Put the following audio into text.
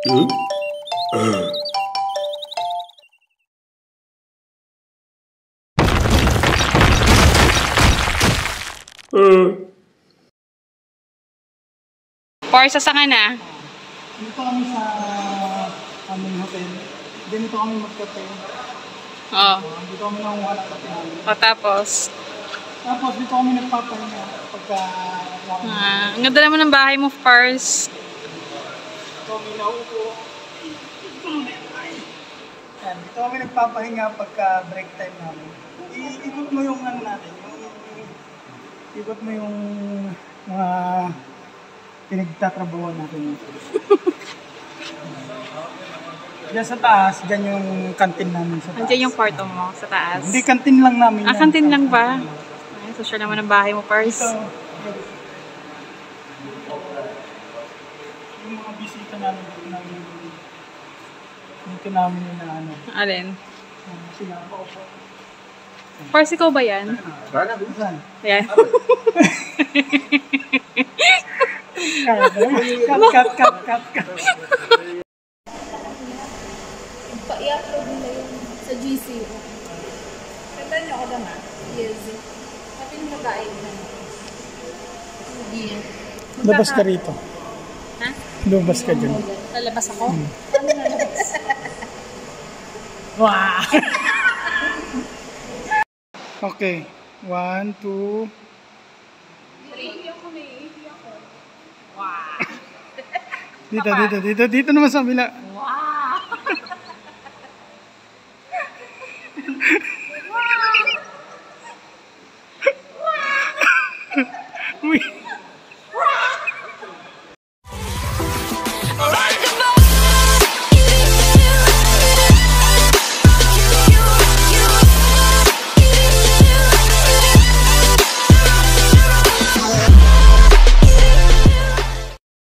Parsa sa ka na? Dito kami sa aming hotel. Dito kami magkape. Oo. Dito kami nanguha ng kape namin. O tapos? Tapos dito kami nagpapahinga pagka... Ang ganda naman ng bahay mo, Pars. Dito kami naupo. Yan, dito kami nagpapahinga pagka break time namin. Ikot mo yung ano natin. Ikot mo yung mga pinagtatrabawan natin. Diyan sa taas, dyan yung kantin namin sa taas. Andiyan yung kwarto mo sa taas? Hindi, kantin lang namin. Kantin lang ba? Ay, social naman ang bahay mo, Pars. Yung mga bisita namin dito namin yung ano. Alin? Sila pa po. Pars, ikaw ba yan? Saan? Ayan. Cut. Pa-i-upload nila yun sa GC. Kanta niyo ako lang ha? Yes. Sabi nyo magkain na. Hindi. Labas ka rito. Ha? Lumabas ka dyan. Lalabas ako? Ano na labas? Wow! Okay. 1, 2... Wow! Dito naman sa kabila.